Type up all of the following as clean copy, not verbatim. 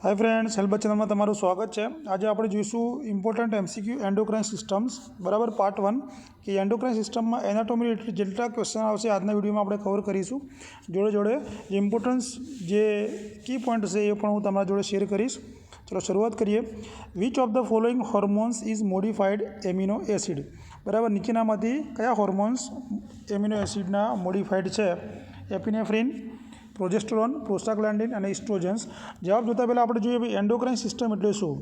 Hi friends, help channel में तमारू स्वागत है। आज आप जोईशू इम्पोर्टंट एमसीक्यू एंडोक्राइन सिस्टम्स बराबर पार्ट 1 कि एंडोक्राइन सिस्टम में एनाटॉमी जेटला क्वेश्चन आवशे आजना विडियो में आपणे कवर करीशुं। जोड़े जोड़े इम्पोर्टन्स जे की पॉइंट है ये पण हूँ तमारा जोड़े शेर करीश। चलो शुरुआत करिए। Which of the following hormones is modified amino acid बराबर नीचेनामांथी कया हॉर्मोन्स एमिनो एसिडना मोडिफाइड है? एपिनेफ्रिन, प्रोजेस्टेरोन, प्रोस्टाग्लैंडिन और इस्ट्रोजन्स। जवाब जोता पहला આપણે જોઈએ एंडोक्राइन सिस्टम એટલે શું।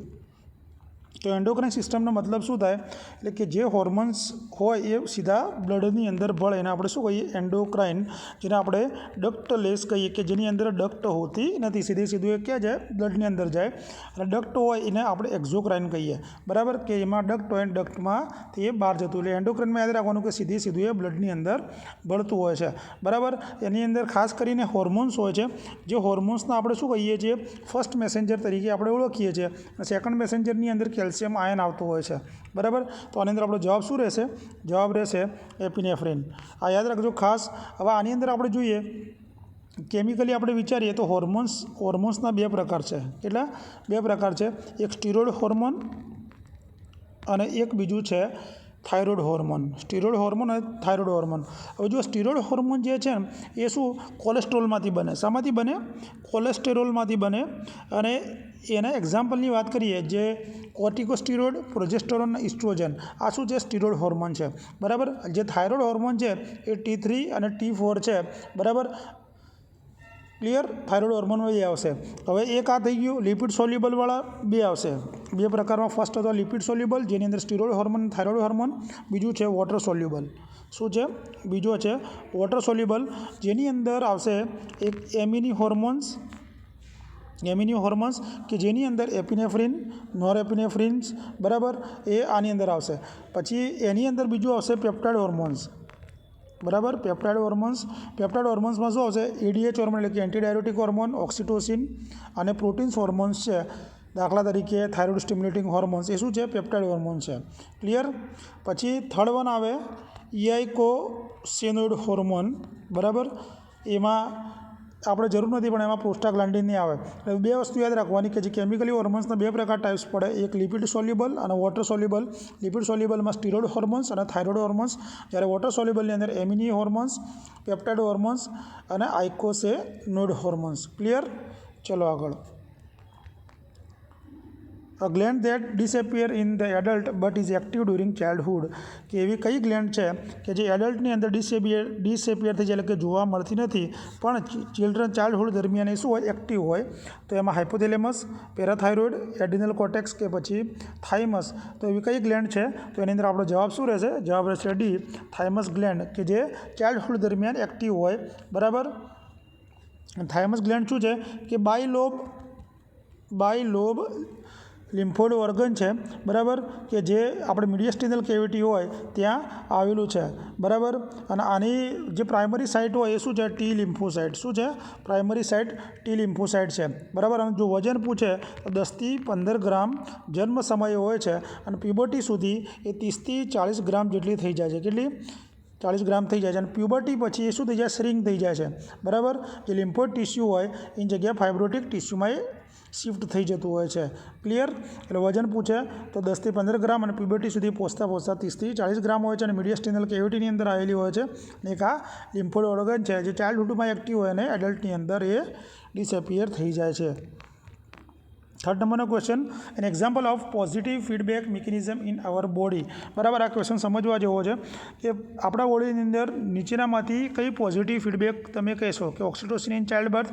तो एंडोक्राइन सिस्टमનો मतलब શું થાય એટલે કે જે હોર્મોન્સ હોય એ સીધા બ્લડની અંદર ભળે એને આપણે શું કહીએ? એન્ડોક્રાઇન, જેને આપણે ડક્ટલેસ કહીએ કે જેની અંદર ડક્ટ હોતી નથી, સીધી સીધું એ ક્યાં જાય? બ્લડની અંદર જાય। અને ડક્ટ હોય એને આપણે એક્ઝોક્રાઇન કહીએ બરાબર, કે એમાં ડક્ટ હોય ડક્ટમાં એ બહાર જતું, એટલે એન્ડોક્રાઇનમાં યાદ રાખવાનું કે સીધી સીધું એ બ્લડની અંદર ભળતું હોય છે બરાબર। એની અંદર ખાસ કરીને હોર્મોન્સ હોય છે, જે હોર્મોન્સને આપણે શું કહીએ છીએ? ફર્સ્ટ મેસેન્જર તરીકે આપણે ઓળખીએ છીએ। સેકન્ડ મેસેન્જરની અંદર કેલ્શિયમ आयन આવતો હોય છે બરાબર। તો આની અંદર આપણો જવાબ શું રહેશે? જવાબ રહેશે એપિનેફ્રિન। આ યાદ રાખજો ખાસ। હવે આની અંદર આપણે જોઈએ કેમિકલી આપણે વિચારીએ તો હોર્મોન્સના બે પ્રકાર છે। કેટલા? બે પ્રકાર છે। એક સ્ટીરોઇડ હોર્મોન અને એક બીજું છે थायरॉइड होर्मोन। स्टीरोइड होर्मोन और थायरॉइड होर्मोन। હવે જો સ્ટીરોઇડ હોર્મોન જે છે એ શું કોલેસ્ટ્રોલમાંથી બને? શામાંથી બને? કોલેસ્ટેરોલમાંથી બને। અને એના એક્ઝામ્પલની વાત કરીએ જે કોર્ટિકોસ્ટીરોઇડ, પ્રોજેસ્ટેરોન અને ઇસ્ટ્રોજન, આ શું છે? સ્ટીરોઇડ હોર્મોન છે બરાબર। જે થાઇરોઇડ હોર્મોન છે એ T3 અને T4 છે બરાબર। क्लियर? थायरॉइड होर्मोन में ये आवशे। हवे एक आ थई गयुं लिपिड सोल्युबलवाळा बे आवशे। बे प्रकारमां फर्स्ट तो लिपिड सोल्युबल जेनी अंदर steroid hormone, thyroid hormone. Biju छे वॉटर सोल्युबल। शुं छे? बीजो छे वॉटर सोल्युबल, जेनी अंदर आवशे एक एमिनी होर्मोन्स कि जेनी अंदर एपिनेफ्रिन, नॉरएपिनेफ्रिन्स बराबर ए आनी अंदर आवशे। पछी एनी अंदर बीजू आवशे पेप्टाइड होर्मोन्स बराबर। पेप्टाइड होर्मोन्स में शू आवशे? एडीएच होर्मोन એટલે કે एंटी डायरेटिक होर्मोन, ऑक्सिटोसिन और प्रोटीन्स होर्मोन्स है। दाखला तरीके थायरॉइड स्टिम्युलेटिंग होर्मोन्स ए शू है? पेप्टाइड होर्मोन है। क्लियर? पछी थर्ड वन आवे इयाइकोसिनोइड होर्मोन बराबर। एमां આપણે જરૂર નથી પણ એમાં પ્રોસ્ટાગ્લાન્ડિન નહીં આવે। એટલે બે વસ્તુ યાદ રાખવાની કે જે કેમિકલી હોર્મોન્સના બે પ્રકાર ટાઈપ્સ પડે, એક લિપિડ સોલ્યુબલ અને વોટર સોલ્યુબલ। લિપિડ સોલ્યુબલમાં સ્ટીરોઇડ હોર્મોન્સ અને થાઇરોઇડ હોર્મોન્સ, જ્યારે વોટર સોલ્યુબલની અંદર એમિની હોર્મોન્સ, પેપ્ટાઇડ હોર્મોન્સ અને આઇકોસેનોઇડ હોર્મોન્સ। ક્લિયર? ચલો આગળ। A gland that disappear in the adult but is active during childhood કે એવી કઈ ગ્લેન્ડ છે કે જે એડલ્ટની અંદર ડિસેપિયર થઈ જાય એટલે કે જોવા મળતી નથી પણ ચાઇલ્ડહુડ દરમિયાન એ શું હોય? એક્ટિવ હોય। તો એમાં હાઇપોથેલેમસ, પેરાથાઇરોઇડ, એડિનલ કોર્ટેક્સ કે પછી થાઇમસ। તો એવી કઈ ગ્લેન્ડ છે? તો એની અંદર આપણો જવાબ શું રહેશે? જવાબ રહેશે ડી, થાઇમસ ગ્લેન્ડ, કે જે ચાઇલ્ડહુડ દરમિયાન એક્ટિવ હોય બરાબર। થાઇમસ ગ્લેન્ડ શું છે કે બાયલોબ लिम्फोइड ऑर्गन है बराबर, कि जे अपने मीडियस्टिनल केविटी होय त्यां आवेलुं छे बराबर। अने आनी जे प्राइमरी साइट होय ए शुं छे? T lymphocyte. शुं छे? प्राइमरी साइट टी लिम्फोसाइट है बराबर। अने जो वजन पूछे तो 10 થી 15 ग्राम जन्म समय होय छे अने प्यूबर्टी सुधी ए 30 થી 40 ग्राम जेटली थई जाय छे। केटली? 40 ग्राम थी जाए। प्यूबर्टी पछी ए शुं थई जाय? श्रिंक थई जाय छे बराबर। जे लिम्फोइड टिश्यू होय एनी जग्याए फाइब्रोटिक टिश्यू में शिफ्ट थी जतुं होय छे। क्लियर? એટલે વજન પૂછે તો 10 થી 15 ગ્રામ અને પ્યુબર્ટી સુધી પહોંચતા 30 થી 40 ગ્રામ હોય છે અને મીડિયસ્ટિનલ કેવિટીની અંદર આવેલી હોય છે। અને એક આ લિમ્ફોઇડ ઓર્ગન છે જે ચાઇલ્ડહુડમાં એક્ટિવ હોય અને એડલ્ટની અંદર એ ડિસએપિયર થઈ જાય છે। Third number question, an example of positive feedback mechanism in our body बराबर। आ क्वेश्चन समझवा जेवो छे कि आपणा बॉडीनी अंदर नीचेनामांथी कई पॉजिटिव फीडबेक तमे कहेशो? कि oxytocin in child birth,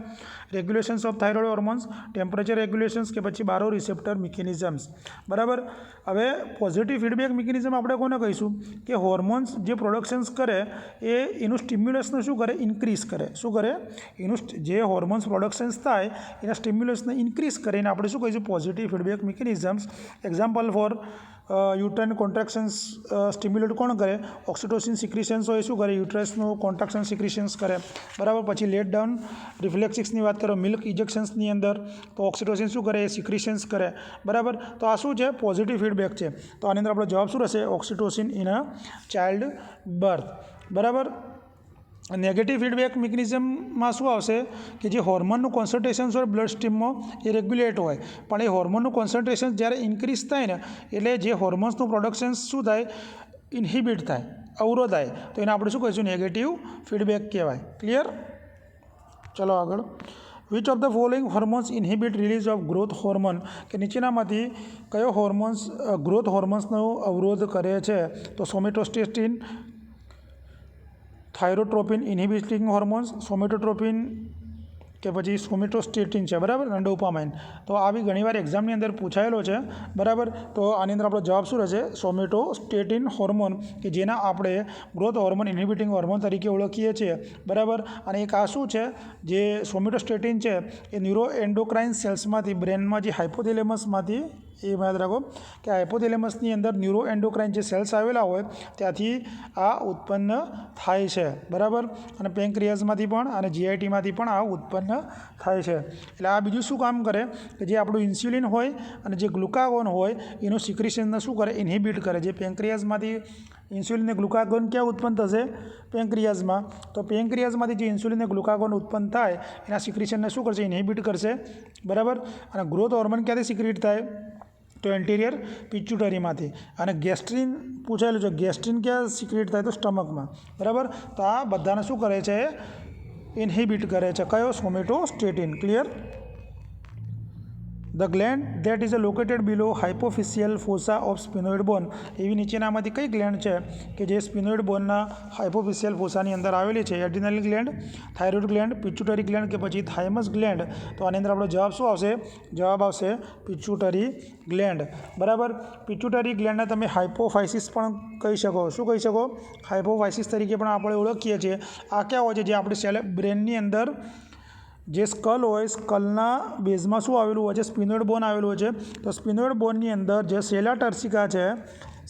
regulations of thyroid hormones, temperature regulations के पछी बारो रिसेप्टर मिकेनिज्म्स बराबर। हवे पॉजिटिव फीडबेक मिकेनिज्म आपणे कोने कहीशुं? कि होर्मोन्स जे प्रोडक्शन्स करे ए एनुं स्टिम्युलसने शुं करे? इन्क्रीज करे। शुं करे? एनुं जे होर्मोन्स प्रोडक्शन्स थाय एना स्टिम्युलसने इन्क्रीज करीने आपणे शुं कहीशुं? Positive feedback mechanisms. Example for uterine contractions stimulate कोण करे? ऑक्सिटोसिन सिक्रिशन्स होय शुं करे? यूट्रसनुं कॉन्ट्रेक्शन सिक्रिशन्स करे बराबर। पछी लेट डाउन रिफ्लेक्सिक्सनी वात करो मिल्क इजेक्शन्सनी अंदर तो ऑक्सिटोसिन शुं करे? सिक्रिशन्स करे बराबर। तो आ शुं छे? पॉजिटिव फीडबेक छे। तो आनी अंदर आपणो जवाब शुं रहेशे? Oxytocin in a child birth बराबर। નેગેટિવ ફીડબેક મિકેનિઝમમાં શું આવશે કે જે હોર્મોનનું કોન્સન્ટ્રેશન હોય બ્લડ સ્ટ્રીમમાં એ રેગ્યુલેટ હોય, પણ એ હોર્મોનનું કોન્સન્ટ્રેશન જ્યારે ઇન્ક્રીઝ થાય ને એટલે જે હોર્મોન્સનું પ્રોડક્શન શું થાય, ઇન્હિબિટ થાય, અવરોધાય, તો એને આપણે શું કહીશું, નેગેટિવ ફીડબેક કહેવાય. ક્લિયર? ચલો આગળ. Which of the following hormones ઇન્હિબિટ release of growth hormone, કે નીચેનામાંથી કયો હોર્મોન્સ ગ્રોથ હોર્મોન્સનો અવરોધ કરે છે? તો સોમેટોસ્ટેટિન, થાઇરોટ્રોપિન ઇન્હિબિટિંગ હોર્મોન્સ, સોમેટોટ્રોપિન કે પછી સોમેટોસ્ટેટિન છે, બરાબર, ડોપામાઇન. તો આવી ઘણીવાર એક્ઝામની અંદર પૂછાયેલો છે, બરાબર. તો આની અંદર આપણો જવાબ શું રહેશે? સોમેટોસ્ટેટિન હોર્મોન, કે જેના આપણે ગ્રોથ હોર્મોન ઇન્હિબિટિંગ હોર્મોન તરીકે ઓળખીએ છીએ, બરાબર. અને એક આ શું છે, જે સોમેટોસ્ટેટિન છે એ ન્યુરો એન્ડોક્રાઇન સેલ્સમાંથી બ્રેનમાં જે હાઇપોથેલેમસમાંથી, એ યાદ રાખો કે હાઇપોથેલેમસની અંદર ન્યુરો એન્ડોક્રાઇન જે સેલ્સ આવેલા હોય ત્યાંથી આ ઉત્પન્ન થાય છે, બરાબર. અને પેન્ક્રિયાઝમાંથી પણ અને જીઆઈટીમાંથી પણ આ ઉત્પન્ન થાય છે. એટલે આ બીજું શું કામ કરે કે જે આપણું ઇન્સ્યુલિન હોય અને જે ગ્લુકાગોન હોય એનું સિક્રેશનને શું કરે? ઇન્હિબિટ કરે. જે પેન્ક્રિયાઝમાંથી ઇન્સ્યુલિન ને ગ્લુકાગોન ક્યાં ઉત્પન્ન થશે? પેન્ક્રિયાઝમાં. તો પેન્ક્રિયાઝમાંથી જે ઇન્સ્યુલિન ને ગ્લુકાગોન ઉત્પન્ન થાય એના સિક્રેશનને શું કરશે? ઇન્હિબિટ કરશે, બરાબર. અને ગ્રોથ હોર્મોન ક્યાંથી સિક્રેટ થાય? તો એન્ટિરિયર પિચ્યુટરીમાંથી. અને ગેસ્ટ્રિન પૂછાયેલું છે, ગેસ્ટ્રિન ક્યાં સિક્રેટ થાય? તો સ્ટમકમાં, બરાબર. તો આ બધાને શું કરે છે? ઇન્હિબિટ કરે છે. કયો? Somatostatin. Clear? The gland that is located below hypophyseal fossa of sphenoid bone, એવી નીચેનામાંથી કઈ ગ્લેન્ડ છે કે જે સ્પિનોઇડ બોનના હાઇપોફિશિયલ ફોસાની અંદર આવેલી છે? Adrenal gland, thyroid gland, pituitary gland કે પછી થાઇમસ ગ્લેન્ડ? તો આની અંદર આપણો જવાબ શું આવશે? જવાબ આવશે પિચ્યુટરી ગ્લેન્ડ, બરાબર. પિચ્યુટરી ગ્લેન્ડને તમે હાઇપોફાઇસિસ પણ કહી શકો. શું કહી શકો? હાઇપોફાઇસિસ તરીકે પણ આપણે ઓળખીએ છીએ. આ ક્યાં હોય છે? જે આપણે બ્રેનની અંદર જે સ્કલ હોય, સ્કલના બેઝમાં શું આવેલું હોય છે? સ્પિનોઇડ બોન આવેલું હોય છે. તો સ્પિનોઇડ બોનની અંદર જે સેલા ટર્સિકા છે,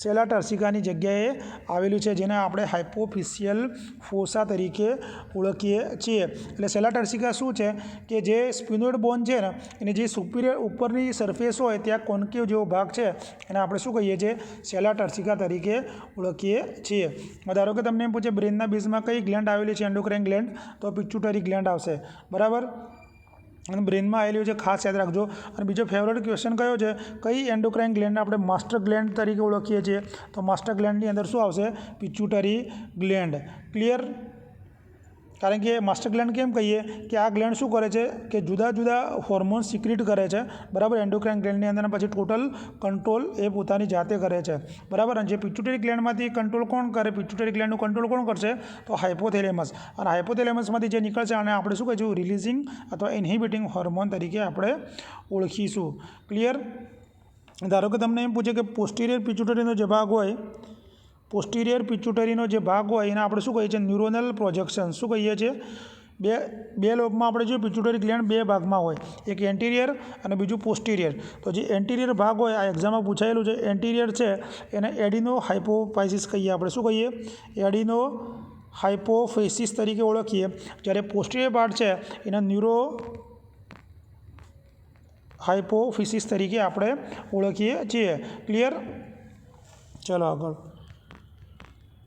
સેલા ટર્સિકાની જગ્યાએ આવેલી છે, જેને આપણે હાઇપોફિશિયલ ફોસા તરીકે ઓળખીએ છીએ. એટલે સેલા ટર્સિકા શું છે કે જે સ્પિનોઇડ બોન છે ને એની જે સુપિરિયર ઉપરની સરફેસ હોય ત્યાં કોન્કેવ જેવો ભાગ છે એને આપણે શું કહીએ છીએ? સેલા ટર્સિકા તરીકે ઓળખીએ છીએ. ધારો કે તમને એમ પૂછે બ્રેનના બેઝમાં કઈ ગ્લેન્ડ આવેલી છે? Endocrine gland. તો પિચ્યુટરી ગ્લેન્ડ આવશે, બરાબર. અને બ્રેનમાં આવેલી હોય છે, ખાસ યાદ રાખજો. અને બીજો ફેવરેટ ક્વેશ્ચન કયો છે? કઈ એન્ડોક્રાઇન ગ્લેન્ડને આપણે માસ્ટર ગ્લેન્ડ તરીકે ઓળખીએ છીએ? તો માસ્ટર ગ્લેન્ડની અંદર શું આવશે? Pituitary gland. ક્લિયર? કારણ કે માસ્ટર ગ્લેન્ડ કેમ કહીએ કે આ ગ્લેન્ડ શું કરે છે કે જુદા જુદા હોર્મોન્સ સિક્રેટ કરે છે, બરાબર, એન્ડોક્રાઇન ગ્લેન્ડની અંદર. પછી ટોટલ કંટ્રોલ એ પોતાની જાતે કરે છે, બરાબર. અને જે પિચ્યુટરી ગ્લેન્ડમાંથી કંટ્રોલ કોણ કરે? પિચ્યુટરી ગ્લેન્ડનું કંટ્રોલ કોણ કરશે? તો હાઇપોથેલેમસ. અને હાઇપોથેલેમસમાંથી જે નીકળશે અને આપણે શું કહીશું? રિલીઝિંગ અથવા ઇન્હિબિટિંગ હોર્મોન તરીકે આપણે ઓળખીશું. ક્લિયર? ધારો કે તમને એમ પૂછે કે પોસ્ટિરિયર પિચ્યુટરીનો જે ભાગ હોય, પોસ્ટિરિયર પિચ્યુટરીનો જે ભાગ હોય એને આપણે શું કહીએ છીએ? Neuronal projection. શું કહીએ છીએ? બે લોબમાં આપણે જો પિચ્યુટરી ગ્લેન્ડ બે ભાગમાં હોય, એક એન્ટિરિયર અને બીજું પોસ્ટિરિયર. તો જે એન્ટિરિયર ભાગ હોય, આ એક્ઝામમાં પૂછાયેલું છે, એન્ટિરિયર છે એને એડિનો હાઇપોફાઇસિસ કહીએ આપણે. શું કહીએ? એડિનો હાઇપોફાઇસિસ તરીકે ઓળખીએ. જ્યારે પોસ્ટિરિયર પાર્ટ છે એને ન્યુરો હાઇપોફિસિસ તરીકે આપણે ઓળખીએ છીએ. ક્લિયર? ચલો આગળ.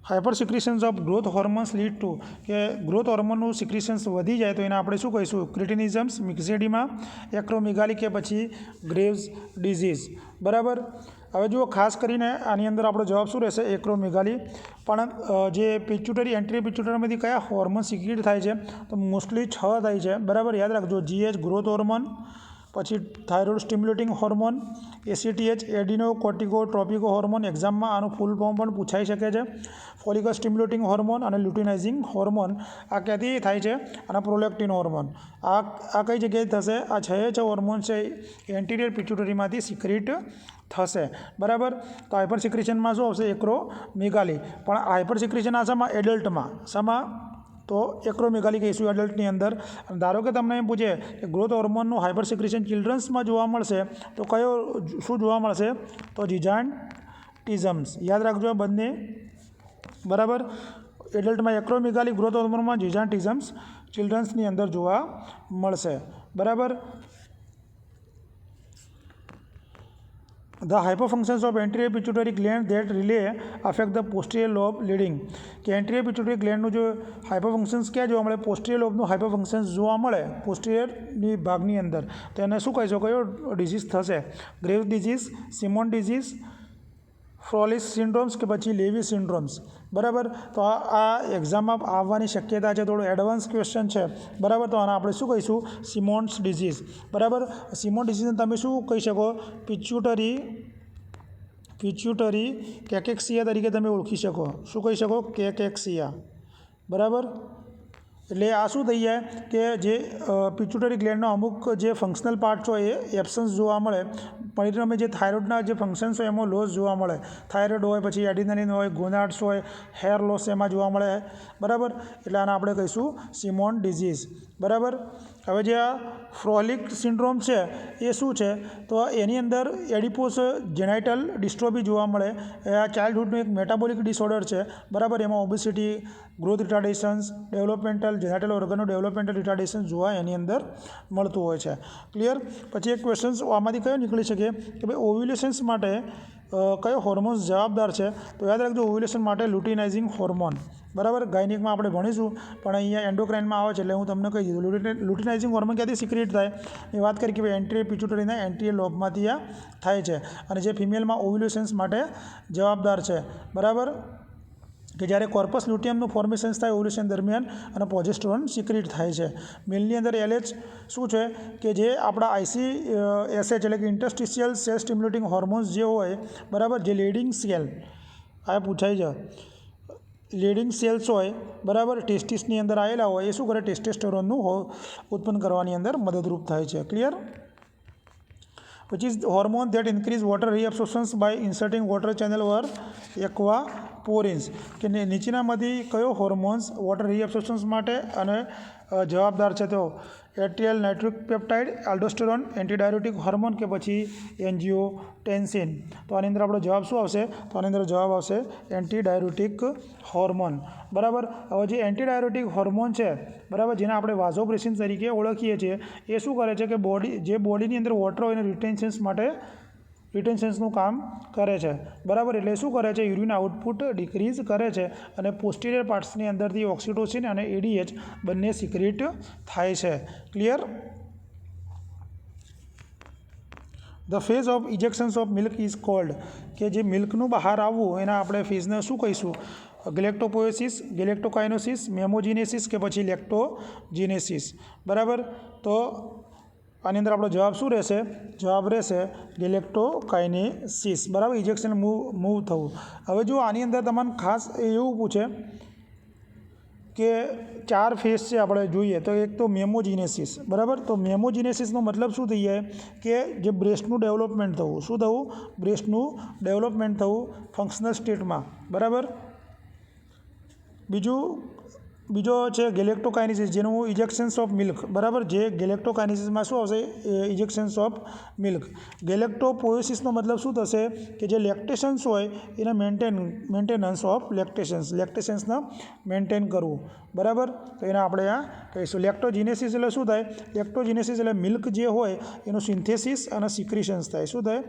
Hyper secretions of growth hormones lead to, કે ગ્રોથ હોર્મોનનું સિક્રેશન્સ વધી જાય તો એને આપણે શું કહીશું? ક્રિટિનિઝમ્સ, મિક્સેડિમા, એક્રોમેગાલી કે પછી ગ્રેવ્સ ડિઝીઝ, બરાબર. હવે જુઓ, ખાસ કરીને આની અંદર આપણો જવાબ શું રહેશે? એક્રોમેગાલી. પણ જે પિચ્યુટરી, એન્ટિરિયર પિચ્યુટરીમાંથી કયા હોર્મોન સિક્રેટ થાય છે? તો મોસ્ટલી 6 થાય છે, બરાબર. યાદ રાખજો. જીએચ ગ્રોથ હોર્મોન, પછી થાઇરોઇડ સ્ટિમ્યુલેટિંગ હોર્મોન, એસીટીએચ એડિનો કોર્ટિકોટ્રોપિક હોર્મોન. એક્ઝામમાં આનું ફૂલ ફોર્મ પણ પૂછાઈ શકે છે. ફોલિકલ સ્ટિમ્યુલેટિંગ હોર્મોન અને લ્યુટિનાઇઝિંગ હોર્મોન. આ ક્યાંથી થાય છે? અને પ્રોલેક્ટિન હોર્મોન. આ કઈ જગ્યાએ થશે? આ 6 હોર્મોન છે એન્ટિરિયર પિચ્યુટરીમાંથી સિક્રેટ થશે, બરાબર. તો હાઇપર સિક્રેશનમાં શું આવશે? એક્રોમેગાલી. પણ હાઇપર સિક્રેશન આ શામાં? એડલ્ટમાં. શામાં? તો એક્રોમેગાલી કહીશું એડલ્ટની અંદર. ધારો કે તમને એમ પૂછે કે ગ્રોથ હોર્મોનનું હાઇપર સિક્રેશન ચિલ્ડ્રન્સમાં જોવા મળશે તો કયો શું જોવા મળશે? તો જીઝાન્ટિઝમ્સ. યાદ રાખજો આ બંને, બરાબર. એડલ્ટમાં એક્રોમેગાલી, ગ્રોથ હોર્મોનમાં જીઝાન્ટિઝમ્સ ચિલ્ડ્રન્સની અંદર જોવા મળશે, બરાબર. The hypofunctions of anterior pituitary gland that relay affect the posterior lobe leading, કે એન્ટિરિયર પિટ્યુટરી ગ્લેન્ડનું જો હાઇપર ફંક્શન્સ ક્યાં જોવા મળે? પોસ્ટિરિયર લોબનું હાઇપર ફંક્શન્સ જોવા મળે પોસ્ટિરિયરની ભાગની અંદર. તો એને શું કહીશું? કયો ડિઝીઝ થશે? Graves disease, Simmonds disease, Frohlich's syndromes કે પછી લેવી સિન્ડ્રોમ્સ. બરાબર. તો આ એક્ઝામમાં આવવાની શક્યતા છે, થોડું એડવાન્સ ક્વેશ્ચન છે. બરાબર. તો આને આપણે શું કહીશું? Symons disease. બરાબર. સિમોન ડિઝીઝને તમે શું કહી શકો? પિચ્યુટરી કેકેક્સિયા તરીકે તમે ઓળખી શકો. શું કહી શકો? કેકેક્સિયા. બરાબર. એટલે આ શું થઈ જાય કે જે પિચ્યુટરી ગ્લેન્ડનો અમુક જે ફંક્શનલ પાર્ટ્સ હોય એ એબ્સન્સ જોવા મળે. પરિણામે જે થાઇરોઇડના જે ફંક્શન્સ હોય એમાં લોસ જોવા મળે. થાઇરોઇડ હોય, પછી એડિનાલિન હોય, ગોનાડ્સ હોય, હેર લોસ એમાં જોવા મળે. બરાબર. એટલે આને આપણે કહીશું સિમોન ડિઝીઝ. બરાબર. હવે જે આ ફ્રોલિક સિન્ડ્રોમ છે એ શું છે? તો એની અંદર એડિપોસ જેનાઇટલ ડિસ્ટ્રોફી જોવા મળે. આ ચાઇલ્ડહુડનું એક મેટાબોલિક ડિસઓર્ડર છે. બરાબર. એમાં obesity, growth retardations, developmental genital ઓર્ગનનું ડેવલપમેન્ટલ રિટાર્ડેશન જોવા એની અંદર મળતું હોય છે. ક્લિયર. પછી એક ક્વેશ્ચન્સ આમાંથી કયો નીકળી શકે કે ભાઈ ઓવ્યુલેશન્સ માટે કયો હોર્મોન્સ જવાબદાર છે? તો યાદ રાખજો, ઓવ્યુલેશન માટે લ્યુટિનાઇઝિંગ હોર્મોન. બરાબર. ગાયનિકમાં આપણે ભણીશું, પણ અહીંયા એન્ડોક્રાઇનમાં આવે છે એટલે હું તમને કહી દીધું. લ્યુટિનાઇઝિંગ હોર્મોન ક્યાંથી સિક્રેટ થાય? એ વાત કરી કે ભાઈ એન્ટિરિયર પિટ્યુટરીના એન્ટિરિયર લોબમાંથી આ થાય છે, અને જે ફિમેલમાં ઓવ્યુલેશન્સ માટે જવાબદાર છે. બરાબર. કે જ્યારે કોર્પસ લ્યુટિયમનું ફોર્મેશન્સ થાય ઓવ્યુલેશન દરમિયાન અને પ્રોજેસ્ટેરોન સિક્રેટ થાય છે. મેલની અંદર LH શું છે કે જે આપણા ICSH એટલે કે ઇન્ટરસ્ટિશિયલ સેલ સ્ટિમ્યુલેટિંગ હોર્મોન્સ જે હોય, બરાબર, જે લીડિંગ સેલ આ પૂછાય છે, લીડિંગ સેલ્સ હોય, બરાબર, ટેસ્ટિસની અંદર આવેલા હોય, એ શું કરે? ટેસ્ટેસ્ટોરોનનું ઉત્પન્ન કરવાની અંદર મદદરૂપ થાય છે. Clear. which is hormone that increase water reabsorption by inserting water channel or aquaporins. કે નીચેનામાંથી કયો હોર્મોન્સ વોટર રીએબ્સોર્પ્શન માટે અને જવાબદાર છે? તો એટ્રિયલ નાઇટ્રિક પેપ્ટાઇડ, આલ્ડોસ્ટેરોન, એન્ટીડાયરેટિક હોર્મોન કે પછી એન્જિયોટેન્સિન. તો આની અંદર આપણો જવાબ શું આવશે? તો આની અંદર જવાબ આવશે એન્ટીડાયરેટિક હોર્મોન. બરાબર. હવે જે એન્ટીડાયરેટિક હોર્મોન છે, બરાબર, જેને આપણે વાઝોપ્રેસિન તરીકે ઓળખીએ છીએ, એ શું કરે છે કે બોડીની અંદર વોટર હોય એને રિટેન્શન્સનું કામ કરે છે. બરાબર. એટલે શું કરે છે? યુરિન આઉટપુટ ડિક્રીઝ કરે છે, અને પોસ્ટિરિયર પાર્ટ્સની અંદરથી ઓક્સિટોસિન અને ADH બંને સિક્રેટ થાય છે. Clear. The phase of ejections of milk is called. કે જે મિલ્કનું બહાર આવવું એના આપણે ફેઝને શું કહીશું? ગેલેક્ટોપોએસિસ, ગેલેક્ટોકાઇનોસિસ, મેમોજીનેસિસ કે પછી લેક્ટોજીનેસિસ. બરાબર. તો આની અંદર આપણો જવાબ શું રહેશે? જવાબ રહેશે ગેલેક્ટોકાઇનેસિસ. બરાબર. ઇજેક્શન મૂવ થવું. હવે જો આની અંદર તમને ખાસ એવું પૂછે કે 4 ફેઝ છે આપણે જોઈએ, તો એક તો મેમોજીનેસિસ. બરાબર. તો મેમોજીનેસિસનો મતલબ શું થઈ જાય કે જે બ્રેસ્ટનું ડેવલપમેન્ટ થવું. શું થવું? બ્રેસ્ટનું ડેવલપમેન્ટ થવું ફંક્શનલ સ્ટેટમાં. બરાબર. બીજો છે ગેલેક્ટોકાઇનેસિસ, જેનું ઇજેક્શન્સ ઓફ મિલ્ક. બરાબર. જે ગેલેક્ટોકાઇનેસિસમાં શું આવશે? ઇજેક્શન્સ ઓફ મિલ્ક. ગેલેક્ટોપોએસિસનો મતલબ શું થશે કે જે લેક્ટેશન્સ હોય એના મેન્ટેનન્સ ઓફ લેક્ટેશન્સને મેન્ટેન કરવું. બરાબર. તો એને આપણે આ કહીશું. લેક્ટોજીનેસિસ એટલે શું થાય? લેક્ટોજીનેસિસ એટલે મિલ્ક જે હોય એનું સિન્થેસિસ અને સિક્રિશન્સ થાય. શું થાય?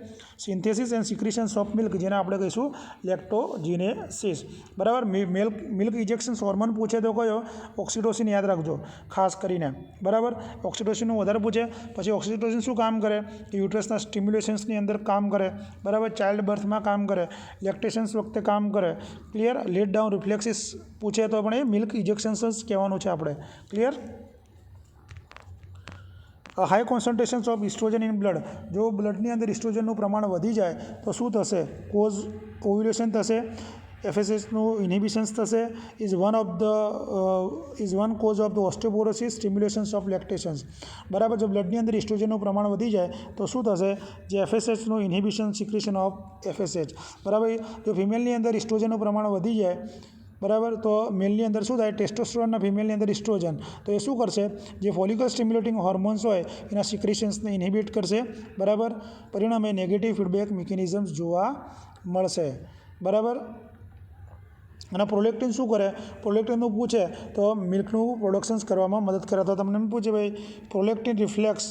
સિન્થેસિસ એન્ડ સિક્રિશન્સ ઓફ મિલ્ક, જેને આપણે કહીશું લેક્ટોજીનેસિસ. બરાબર. મિલ્ક ઇજેક્શન્સ હોર્મોન પૂછે તો કયો? ઓક્સિટોસિન યાદ રાખજો ખાસ કરીને. બરાબર. ઓક્સિટોસિનનું વધારે પૂછે. પછી ઓક્સિટોસિન શું કામ કરે? કે યુટ્રસના સ્ટિમ્યુલેશન્સની અંદર કામ કરે. બરાબર. ચાઇલ્ડ બર્થમાં કામ કરે, લેક્ટેશન્સ વખતે કામ કરે. ક્લિયર. લેટ ડાઉન રિફ્લેક્સિસ પૂછે તો પણ એ મિલ્ક ઇજેક્શન્સ જ કહેવાનું છે આપણે. Clear. High concentrations of estrogen in blood. જો બ્લડની અંદર ઇસ્ટ્રોજનનું પ્રમાણ વધી જાય તો શું થશે? કોઝ ઓવ્યુલેશન થશે. FSHનું ઇન્હિબિશન્સ થશે. Is one cause of the osteoporosis, stimulations of lactations. બરાબર. જો બ્લડની અંદર ઇસ્ટ્રોજનનું પ્રમાણ વધી જાય તો શું થશે? જે FSHનું ઇન્હિબિશન, સિક્રેશન ઓફ FSH. બરાબર. જો ફિમેલની અંદર ઇસ્ટ્રોજનનું પ્રમાણ વધી જાય, બરાબર, તો મેલની અંદર શું થાય? ટેસ્ટોસ્ટેરોનના ફિમેલની અંદર ઇસ્ટ્રોજન. તો એ શું કરશે? જે ફોલિકલ સ્ટિમ્યુલેટિંગ હોર્મોન્સ હોય એના સિક્રેશન્સને ઇન્હિબિટ કરશે. બરાબર. પરિણામે નેગેટિવ ફીડબેક મિકેનિઝમ્સ જોવા મળશે. બરાબર. અને પ્રોલેક્ટિન શું કરે? પ્રોલેક્ટિનનું પૂછે તો મિલ્કનું પ્રોડક્શન્સ કરવામાં મદદ કરે. તો તમને એમ પૂછે ભાઈ પ્રોલેક્ટિન રિફ્લેક્સ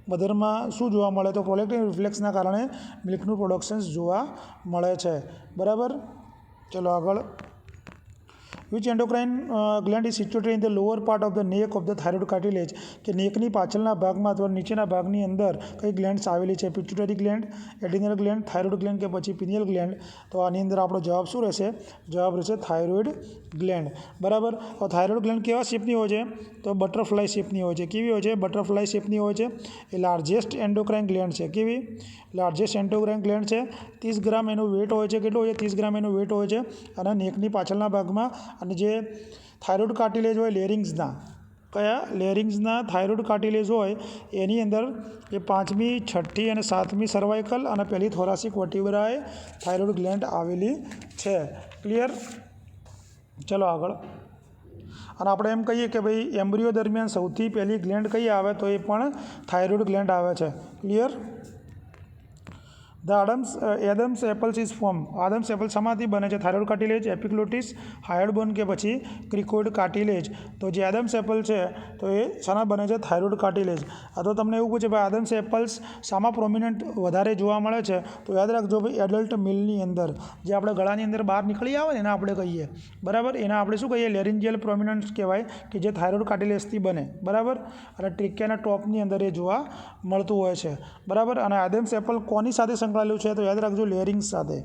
મધરમાં શું જોવા મળે? તો પ્રોલેક્ટિન રિફ્લેક્સના કારણે મિલ્કનું પ્રોડક્શન્સ જોવા મળે છે. બરાબર. ચલો આગળ. Which endocrine gland is situated in the lower part of the નેક ઓફ ધ થાઇરોઇડ કાર્ટિલેજ, કે નેકની પાછળના ભાગમાં અથવા નીચેના ભાગની અંદર કઈ ગ્લેન્ડ્સ આવેલી છે? Pituitary gland, adrenal gland, thyroid gland કે પછી પિનિયલ ગ્લેન્ડ? તો આની અંદર આપણો જવાબ શું રહેશે? જવાબ રહેશે થાઇરોઇડ ગ્લેન્ડ. બરાબર. તો થાઇરોઇડ ગ્લેન્ડ કેવા શેપની હોય છે? તો બટરફ્લાય શેપની હોય છે. કેવી હોય છે? બટરફ્લાય શેપની હોય છે. એ લાર્જેસ્ટ એન્ડોક્રાઇન ગ્લેન્ડ છે. કેવી? લાર્જેસ્ટ એન્ડોક્રાઇન ગ્લેન્ડ છે. 30 ગ્રામ એનું વેટ હોય છે. કેટલું હોય છે? 30 ગ્રામ એનું વેટ હોય છે. અને નેકની પાછળના ભાગમાં, અને જે થાઇરોઇડ કાર્ટિલેજ હોય લેરિંગ્સના, કયા? લેરિંગ્સના થાઇરોઇડ કાર્ટિલેજ હોય એની અંદર એ 5મી, 6ઠ્ઠી અને 7મી સર્વાઇકલ અને પહેલી થોરાસિક વર્ટિબ્રાએ થાઇરોઇડ ગ્લેન્ડ આવેલી છે. ક્લિયર? ચલો આગળ. અને આપણે એમ કહીએ કે ભાઈ એમ્બ્રિયો દરમિયાન સૌથી પહેલી ગ્લેન્ડ કઈ આવે? તો એ પણ થાઇરોઇડ ગ્લેન્ડ આવે છે. Clear? The Adam's apples is form. Adam's apple શામાંથી બને છે? Thyroid cartilage, epiglottis, hyoid bone કે પછી ક્રિકોઇડ કાર્ટિલેજ? તો જે એડમ્સ એપલ છે તો એ શાના બને છે? Thyroid cartilage. આ તો તમને એવું પૂછે ભાઈ આદમ્સ એપલ્સ શામાં પ્રોમિનન્ટ વધારે જોવા મળે છે? તો યાદ રાખજો ભાઈ એડલ્ટ મિલની અંદર, જે આપણે ગળાની અંદર બહાર નીકળી આવે ને એને આપણે કહીએ. બરાબર. એના આપણે શું કહીએ? લેરિન્જિયલ પ્રોમિનન્સ કહેવાય, કે જે થાઇરોઇડ કાર્ટિલેજથી બને. બરાબર. અને ટ્રિકેના ટોપની અંદર એ જોવા મળતું હોય છે. બરાબર. અને આદમ્સ એપલ કોની સાથે સંકળાયેલું છે? તો યાદ રાખજો લેરિંગ્સ સાથે.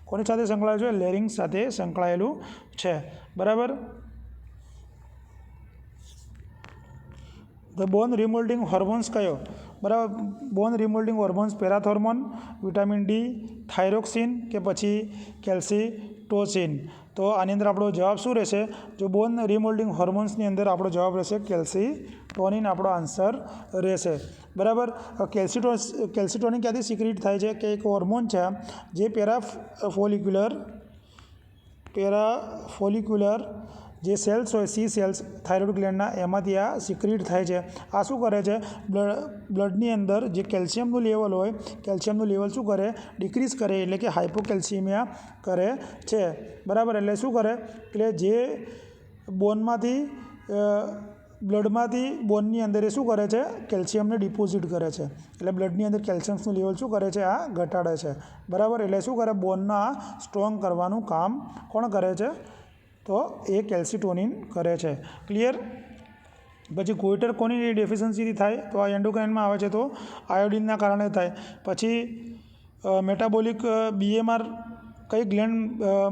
કોની સાથે સંકળાયેલું છે? લેરિંગ્સ સાથે સંકળાયેલું છે. બરાબર. ધ બોન રિમોલ્ડિંગ હોર્મોન્સ કયો? બરાબર. બોન રિમોલ્ડિંગ હોર્મોન્સ પેરાથોર્મોન, વિટામિન ડી, થાઇરોક્સિન કે પછી કેલ્સીટોસિન? તો આની અંદર આપણો જવાબ શું રહેશે? જો બોન રિમોલ્ડિંગ હોર્મોન્સની અંદર આપણો જવાબ રહેશે કેલ્સીટોનિન, આપણો આન્સર રહેશે. બરાબર. કેલ્સીટોનિન ક્યાંથી સિક્રેટ થાય છે? કે એક હોર્મોન છે જે પેરાફોલિક્યુલર જે સેલ્સ હોય, સી સેલ્સ થાઇરોઇડ ગ્લેન્ડના, એમાંથી આ સિક્રેટ થાય છે. આ શું કરે છે? બ્લડની અંદર જે કેલ્શિયમનું લેવલ હોય, કેલ્શિયમનું લેવલ શું કરે? ડિક્રીઝ કરે, એટલે કે હાઇપોકેલ્શિયમિયા કરે છે. બરાબર. એટલે શું કરે? એટલે જે બોનમાંથી બ્લડમાંથી બોનની અંદર એ શું કરે છે? કેલ્શિયમને ડિપોઝિટ કરે છે. એટલે બ્લડની અંદર કેલ્શિયમનું લેવલ શું કરે છે? આ ઘટાડે છે. બરાબર. એટલે શું કરે? બોનના સ્ટ્રોંગ કરવાનું કામ કોણ કરે છે? તો એ કેલ્સીટોનિન કરે છે. ક્લિયર? પછી ગોઈટર કોની ડેફિશિયન્સીથી થાય? તો આ એન્ડોક્રાઇનમાં આવે છે, તો આયોડિનના કારણે થાય. પછી મેટાબોલિક બીએમઆર કઈ ગ્લેન્ડ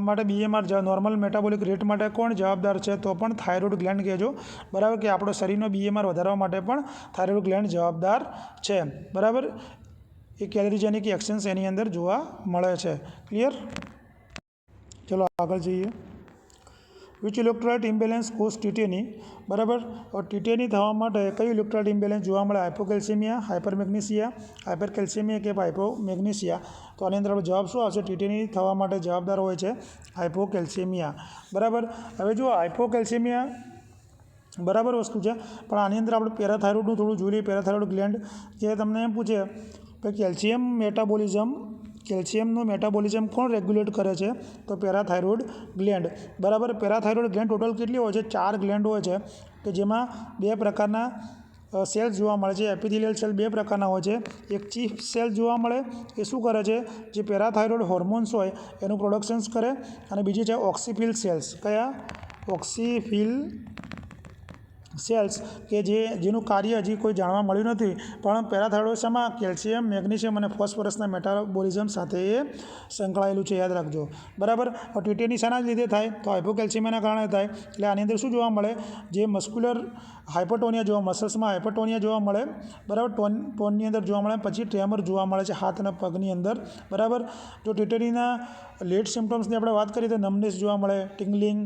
માટે બીએમઆર નોર્મલ મેટાબોલિક રેટ માટે કોણ જવાબદાર છે? તો પણ થાઇરોઇડ ગ્લેન્ડ કહેજો. બરાબર. કે આપણો શરીરનો બીએમઆર વધારવા માટે પણ થાઇરોઇડ ગ્લેન્ડ જવાબદાર છે. બરાબર. એ કેલરીજેનિક એક્શન્સ એની અંદર જોવા મળે છે. ક્લિયર? ચલો આગળ જઈએ. Which electrolyte imbalance cause tetany? બરાબર. ટીટેની થવા માટે કયું ઇલેક્ટ્રોલાઇટ ઇમ્બેલેન્સ જોવા મળે? હાઇપોકેલ્શિયમિયા, હાઇપરમેગ્નેશિયા, હાઇપરકેલ્શિયમિયા કે હાઇપોમેગ્નેશિયા? તો આની અંદર આપણો જવાબ શું આવશે? ટીટેની થવા માટે જવાબદાર હોય છે હાઇપોકેલ્શિયમિયા. બરાબર. હવે જો હાઇપોકેલ્શિયમિયા બરાબર વસ્તુ છે, પણ આની અંદર આપણે પેરાથાઇરોઇડનું થોડું જોઈ લઈએ. પેરાથાઇરોઇડ ગ્લેન્ડ જે તમને એમ પૂછે કે કેલ્શિયમનું મેટાબોલિઝમ કોણ રેગ્યુલેટ કરે છે? તો પેરાથાઇરોઇડ ગ્લેન્ડ. બરાબર. પેરાથાઇરોઇડ ગ્લેન્ડ ટોટલ કેટલી હોય છે? 4 ગ્લેન્ડ હોય છે, કે જેમાં 2 પ્રકારના સેલ્સ જોવા મળે છે. એપિથેલિયલ સેલ 2 પ્રકારના હોય છે. એક ચીફ સેલ જોવા મળે, એ શું કરે છે? જે પેરાથાઇરોઇડ હોર્મોન્સ હોય એનું પ્રોડક્શન્સ કરે. અને બીજી છે ઓક્સિફિલ સેલ્સ. કયા? ઓક્સિફિલ સેલ્સ, કે જેનું કાર્ય હજી કોઈ જાણવા મળ્યું નથી. પણ પેરાથાઇરોઇડમાં કેલ્શિયમ, મેગ્નેશિયમ અને ફોસ્ફરસના મેટાબોલિઝમ સાથે એ સંકળાયેલું છે. યાદ રાખજો. બરાબર. ટીટેની શાના લીધે થાય? તો હાઇપોકેલ્શિયમિયાના કારણે થાય. એટલે આની અંદર શું જોવા મળે? જે મસ્ક્યુલર હાઇપરટોનિયા મસલ્સમાં હાઇપરટોનિયા જોવા મળે. બરાબર. ટોનની અંદર જોવા મળે. પછી ટ્રેમર જોવા મળે છે હાથ અને પગની અંદર. બરાબર. જો ટીટેનીના લેટ સિમ્ટમ્સની આપણે વાત કરીએ તો નમનેસ જોવા મળે, ટિંગલિંગ,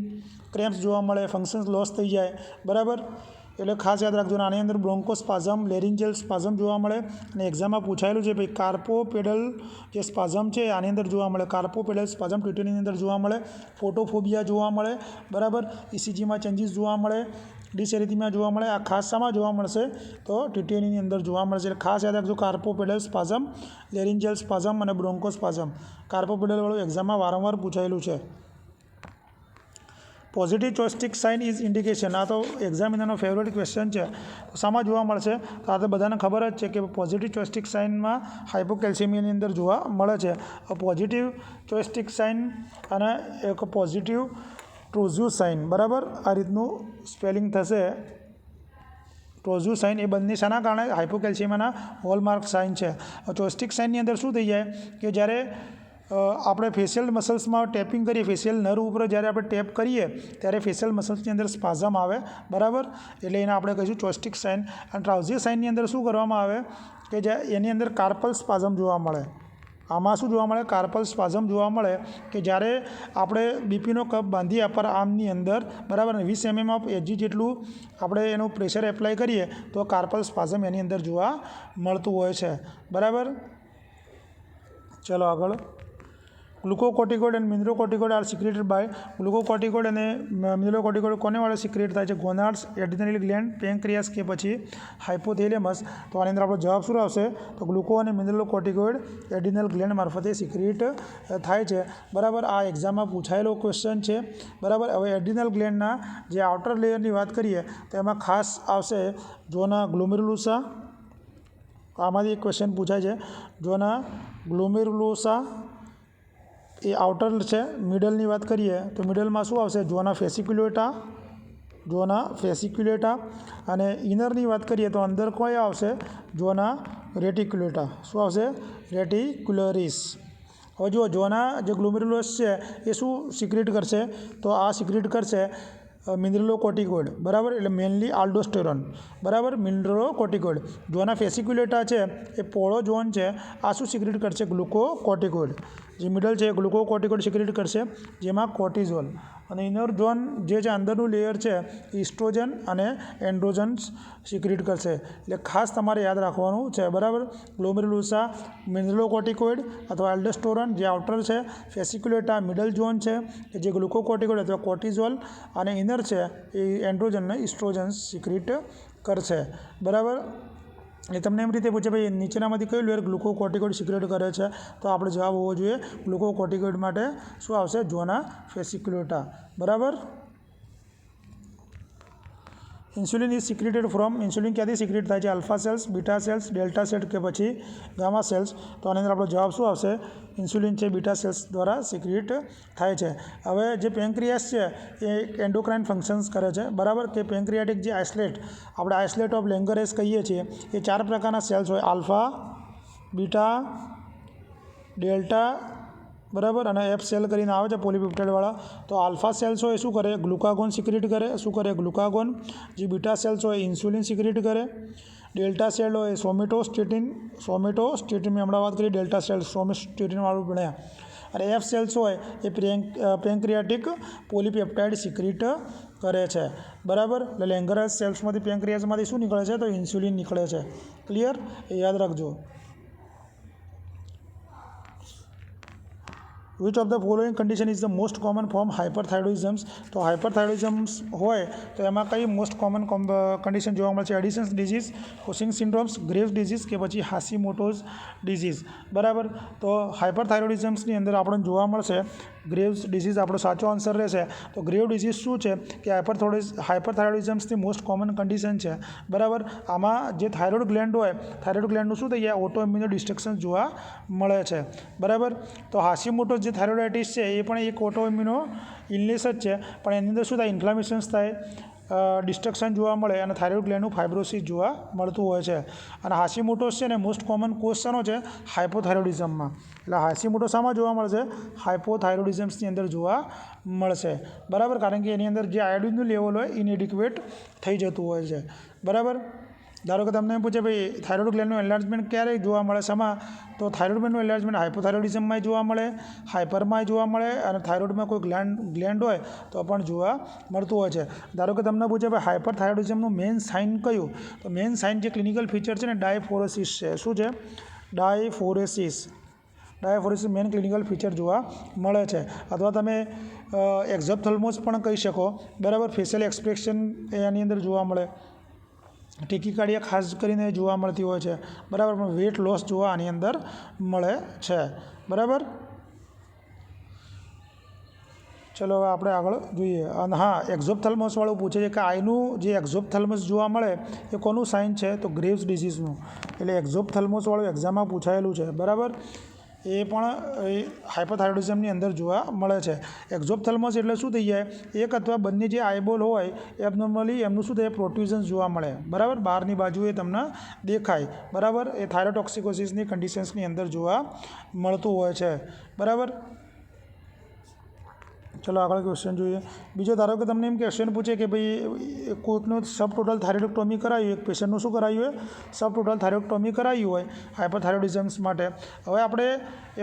ક્રેમ્પ્સ જોવા મળે, ફંક્શન્સ લોસ થઈ જાય. બરાબર. એટલે ખાસ યાદ રાખજો. આની અંદર બ્રોન્કોસ્પાઝમ, લેરિન્જિયલ સ્પાઝમ જોવા મળે. અને એક્ઝામમાં પૂછાયેલું છે ભાઈ કાર્પોપેડલ જે સ્પાઝમ છે આની અંદર જોવા મળે. કાર્પોપેડલ સ્પાઝમ ટીટેનીની અંદર જોવા મળે. ફોટોફોબિયા જોવા મળે. બરાબર. ઇસીજીમાં ચેન્જીસ જોવા મળે. ડિસેરિથમિયા જોવા મળે. આ ખાસ શામાં જોવા મળશે? તો ટીટેનીની અંદર જોવા મળશે. એટલે ખાસ યાદ રાખજો. કાર્પોપેડલ સ્પાઝમ, લેરિન્જિયલ સ્પાઝમ અને બ્રોન્કોસ્પાઝમ. કાર્પોપેડલવાળું એક્ઝામમાં વારંવાર પૂછાયેલું છે. Positive Chvostek's sign is indication. આ તો એક્ઝામિનરનો ફેવરેટ ક્વેશ્ચન છે. તો શામાં જોવા મળશે? તો આ તો બધાને ખબર જ છે કે પોઝિટિવ ચોઇસ્ટિક સાઇનમાં હાઇપોકેલ્શિયમિયાની અંદર જોવા મળે છે. પોઝિટિવ ચોઇસ્ટિક સાઇન અને એક પોઝિટિવ ટ્રોઝ્યુસાઇન, બરાબર, આ રીતનું સ્પેલિંગ થશે. ટ્રોઝ્યુસાઇન એ બંને શાના કારણે? હાઇપોકેલ્શિયમના હોલમાર્ક સાઇન છે. ચોસ્ટિક સાઇનની અંદર શું થઈ જાય કે જ્યારે આપણે ફેશિયલ મસલ્સમાં ટેપિંગ કરીએ, ફેશિયલ નર્વ ઉપર જ્યારે આપણે ટેપ કરીએ ત્યારે ફેશિયલ મસલ્સની અંદર સ્પાઝમ આવે, બરાબર, એટલે એને આપણે કહીશું ચોસ્ટિક સાઇન. અને ટ્રાઉઝિયસ સાઇનની અંદર શું કરવામાં આવે કે જે એની અંદર કાર્પલ સ્પાઝમ જોવા મળે. આમાં શું જોવા મળે? કાર્પલ સ્પાઝમ જોવા મળે કે જ્યારે આપણે બીપીનો કપ બાંધીએ અપર આર્મની અંદર, બરાબર, અને 20 mm ઓફ એજી જેટલું આપણે એનું પ્રેશર એપ્લાય કરીએ તો કાર્પલ સ્પાઝમ એની અંદર જોવા મળતું હોય છે, બરાબર. ચલો આગળ. ગ્લુકોકોર્ટિકોઇડ અને મિનરલોકોર્ટિકોઇડ આર સિક્રેટેડ બાય. ગ્લુકોકોર્ટિકોઇડ અને મિનરલોકોર્ટિકોઇડ કોને વાળા સિક્રેટ થાય છે? ગોનાડ્સ, એડ્રિનલ ગ્લેન્ડ, પેન્ક્રિયાસ કે પછી હાઇપોથેલેમસ. તો આની અંદર આપણો જવાબ શું આવશે? તો ગ્લુકો અને મિનરલોકોર્ટિકોઇડ એડ્રિનલ ગ્લેન્ડ મારફતે સિક્રેટ થાય છે, બરાબર. આ એક્ઝામમાં પૂછાયેલો ક્વેશ્ચન છે, બરાબર. હવે એડ્રિનલ ગ્લેન્ડના જે આઉટર લેયરની વાત કરીએ તો એમાં ખાસ આવશે જોના ગ્લોમેરુલોસા. આમાંથી એક ક્વેશ્ચન પૂછાય છે. જોના ગ્લોમેરુલોસા એ આઉટર છે. મિડલની વાત કરીએ તો મિડલમાં શું આવશે? જોના ફેસિક્યુલેટા, જોના ફેસિક્યુલેટા. અને ઇનરની વાત કરીએ તો અંદર કયા આવશે? જોના રેટિક્યુલેટા. શું આવશે? રેટિક્યુલરિસ. હવે જુઓ, જોના જે ગ્લોમેરુલસ છે એ શું સિક્રેટ કરશે? તો આ સિક્રેટ કરશે મિનરલોકોર્ટિકોઇડ, બરાબર, એટલે મેનલી આલ્ડોસ્ટેરોન, બરાબર, મિનરલોકોર્ટિકોઇડ. જોના ફેસિક્યુલેટા છે એ પોળો ઝોન છે, આ શું સિક્રેટ કરશે? ગ્લુકોકોર્ટિકોઇડ. જે મિડલ છે એ ગ્લુકોકોર્ટિકોઇડ સિક્રેટ કરશે, જેમાં કોર્ટિઝોલ. અને ઇનર ઝોન જે છે અંદરનું લેયર છે ઇસ્ટ્રોજન અને એન્ડ્રોજન્સ સિક્રેટ કરશે. એટલે ખાસ તમારે યાદ રાખવાનું છે, બરાબર. ગ્લોમેરુલોસા મિનરલોકોર્ટિકોઇડ અથવા આલ્ડોસ્ટેરોન જે આઉટર છે, ફેસિક્યુલેટા મિડલ ઝોન છે કે જે ગ્લુકોકોર્ટિકોઇડ અથવા કોર્ટિઝોલ, અને ઇનર છે એ એન્ડ્રોજન અને ઇસ્ટ્રોજન્સ સિક્રેટ કરશે, બરાબર. એ તમને એમ રીતે પૂછે ભાઈ નીચેનામાંથી કયું લેયર ગ્લુકોકોર્ટિકોઇડ સિક્રેટ કરે છે? તો આપણે જવાબ હોવો જોઈએ ગ્લુકોકોર્ટિકોઇડ માટે શું આવશે? જોના ફેસિક્યુલેટા, બરાબર. Insulin is secreted from. Insulin ક્યાંથી સિક્રેટ થાય છે? Alpha cells, beta cells, delta cell કે પછી ગામા સેલ્સ. તો આની અંદર આપણો જવાબ શું આવશે? ઇન્સ્યુલિન છે બીટા સેલ્સ દ્વારા સિક્રેટ થાય છે. હવે જે પેન્ક્રિયાસ છે એ એન્ડોક્રાઇન ફંક્શન્સ કરે છે, બરાબર, કે પેન્ક્રિયાટિક જે આઇસલેટ, આપણે આઇસલેટ ઓફ લેંગરેસ કહીએ છીએ, એ 4 પ્રકારના સેલ્સ હોય: આલ્ફા, બીટા, ડેલ્ટા, બરાબર, અને એફ સેલ કરીને આવે છે પોલીપેપ્ટાઇડવાળા. તો આલ્ફા સેલ્સ હોય એ શું કરે? ગ્લુકાગોન સિક્રેટ કરે. શું કરે? ગ્લુકાગોન. જે બીટા સેલ્સ હોય ઇન્સ્યુલિન સિક્રેટ કરે. ડેલ્ટા સેલ હોય સોમેટોસ્ટેટિન, સોમેટોસ્ટેટિન મેં હમણાં વાત કરી, ડેલ્ટા સેલ સોમેટોસ્ટેટિનવાળું ભણ્યા. અને એફ સેલ્સ હોય એ પેન્ક્રિયાટિક પોલીપેપ્ટાઇડ સિક્રેટ કરે છે, બરાબર. એટલે લેંગરસ સેલ્સમાંથી પેન્ક્રિયાસમાંથી શું નીકળે છે? તો ઇન્સ્યુલિન નીકળે છે. ક્લિયર? એ યાદ રાખજો. Which of the following condition is the most common form hyperthyroidisms? તો હાઇપરથાઇરોઇડિઝમ્સ હોય તો એમાં કઈ મોસ્ટ કોમન કન્ડિશન જોવા મળશે? એડિસન્સ disease, quashing syndromes, Graves disease કે પછી હાશીમોટોઝ ડિઝીઝ, બરાબર. તો હાઇપરથાઇરોઇડિઝમ્સની અંદર આપણને જોવા મળશે ગ્રેવ્સ ડિઝીઝ આપણો સાચો આન્સર રહેશે. તો ગ્રેવ ડિઝીઝ શું છે કે હાઇપરથાઇરોઇડિઝમ્સની મોસ્ટ કોમન કન્ડિશન છે, બરાબર. આમાં જે થાઇરોઇડ ગ્લેન્ડ હોય, થાઇરોઇડ ગ્લેન્ડનું શું થઈ જાય? ઓટો ઇમ્યુનો ડિસ્ટ્રક્શન જોવા મળે છે, બરાબર. તો હાશીમોટોઝ જે થાઇરોઇડાઇટિસ છે એ પણ એક ઓટો ઇમ્યુનો ઇલનેસ જ છે, પણ એની અંદર શું થાય? ઇન્ફ્લામેશન્સ થાય, ડિસ્ટ્રક્શન જોવા મળે અને થાઇરોઇડ ગ્લેન્ડનું ફાઇબ્રોસિસ જોવા મળતું હોય છે. અને હાશીમોટોસ છે ને મોસ્ટ કોમન કોઝ શાનો છે? હાઇપોથાઇરોઇડિઝમમાં. એટલે હાશીમોટોસ શામાં જોવા મળશે? હાઇપોથાઇરોઇડિઝમ્સની અંદર જોવા મળશે, બરાબર. કારણ કે એની અંદર જે આયોડિનનું લેવલ હોય ઇનએડિક્વેટ થઈ જતું હોય છે, બરાબર. ધારો કે તમને એમ પૂછે ભાઈ થાઇરોઇડ ગ્લેન્ડનું એન્લાર્જમેન્ટ ક્યારે જોવા મળે? શામાં? તો થાઇરોઇડ ગ્લેન્ડનું એન્લાર્જમેન્ટ હાઇપોથાઇરોઇડિઝમમાં જોવા મળે, હાઇપરમાં જોવા મળે, અને થાઇરોઇડમાં કોઈ ગ્લેન્ડ હોય તો પણ જોવા મળતું હોય છે. ધારો કે તમને પૂછે ભાઈ હાઇપરથાઇરોઇડિઝમનું મેઇન સાઇન કયું? તો મેઇન સાઇન જે ક્લિનિકલ ફીચર છે ને ડાયફોરેસિસ છે. શું છે? ડાયફોરેસિસ મેઇન ક્લિનિકલ ફીચર જોવા મળે છે. અથવા તમે એક્ઝોપ્થલ્મોસ પણ કહી શકો, બરાબર. ફેશિયલ એક્સપ્રેશન એની અંદર જોવા મળે. ટેકીકાર્ડિયા ખાસ કરીને જોવા મળતી હોય છે, બરાબર. પણ વેટ લોસ જોવા આની અંદર મળે છે, બરાબર. ચલો હવે આપણે આગળ જોઈએ. અને હા, એક્ઝોપ્થલ્મસવાળું પૂછે છે કે આઈનું જે એક્ઝોપ્થલ્મસ જોવા મળે એ કોનું સાઇન છે? તો ગ્રેવ્સ ડિઝીઝનું. એટલે એક્ઝોપ્થલ્મસવાળું એક્ઝામમાં પૂછાયેલું છે, બરાબર. એ પણ હાઇપોથાઇરોઇડિઝમની અંદર જોવા મળે છે. એક્ઝોપ્થેલ્મસ એટલે શું થઈ જાય, એક અથવા બંને જે આઈબોલ હોય એબનોર્મલી એમનું શું થાય, પ્રોટ્રુઝન્સ જોવા મળે, બરાબર, બહારની બાજુએ તમને દેખાય, બરાબર. એ થાઇરોટોક્સિકોસિસની કન્ડિશન્સની અંદર જોવા મળતું હોય છે, બરાબર. ચલો આગળ ક્વેશ્ચન જોઈએ. બીજો ધારો કે તમને એમ ક્વેશ્ચન પૂછે કે ભાઈ કોઈકનું સબ ટોટલ થાઇરોઇડેક્ટોમી કરાવ્યું, એક પેશન્ટનું શું કરાવ્યું હોય, સબ ટોટલ થાઇરોઇડેક્ટોમી કરાવ્યું હોય હાઇપોથાઇરોઇડિઝમ્સ માટે. હવે આપણે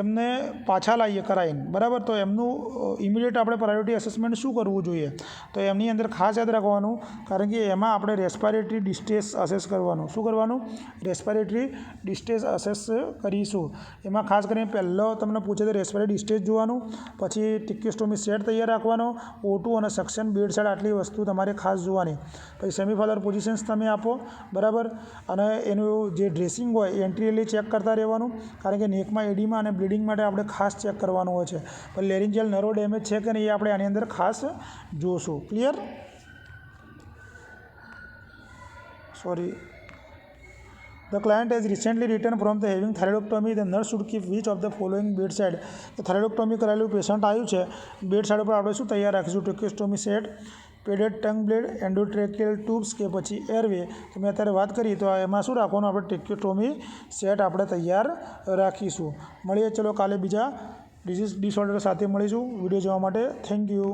એમને પાછા લાવીએ કરાવીને, બરાબર. તો એમનું ઇમિડિયેટ આપણે પ્રાયોરિટી અસેસમેન્ટ શું કરવું જોઈએ, તો એમની અંદર ખાસ યાદ રાખવાનું, કારણ કે એમાં આપણે રેસ્પિરેટરી ડિસ્ટ્રેસ અસેસ કરવાનું. શું કરવાનું, રેસ્પિરેટરી ડિસ્ટ્રેસ અસેસ કરીશું. એમાં ખાસ કરીને પહેલો તમને પૂછે તો રેસ્પિરેટરી ડિસ્ટ્રેસ જોવાનું, પછી ટિક્યોસ્ટોમી સેટ તૈયાર રાખવાનો, O2 અને સક્શન બેડ સાઇડ આટલી વસ્તુ તમારે ખાસ જોવાની. પછી સેમિફાલર પોઝિશન્સ તમે આપો, બરાબર. અને એનું જે ડ્રેસિંગ હોય એ એન્ટ્રીઅલી ચેક કરતા રહેવાનું, કારણ કે નેકમાં એડીમાં અને બ્લીડિંગ માટે આપણે ખાસ ચેક કરવાનું હોય છે. પણ લેરિન્જિયલ નર્વ ડેમેજ છે કે નહીં એ આપણે આની અંદર ખાસ જોશું. Clear? Sorry. The client has recently returned from the having thyroidectomy. The nurse should keep which of the following bedside. તો થાઇરોઇડેક્ટોમી કરાયેલું પેશન્ટ આવ્યું છે, બેડ સાઇડ પર આપણે શું તૈયાર રાખીશું, tracheostomy set, padded tongue blade, endotracheal tubes કે પછી એરવે. તો મેં અત્યારે વાત કરી તો એમાં શું રાખવાનું, આપણે ટેક્યોસ્ટોમી સેટ આપણે તૈયાર રાખીશું. મળીએ ચલો કાલે બીજા ડિઝીઝ ડિસઓર્ડર સાથે મળીશું. વિડીયો જોવા માટે થેન્ક યુ.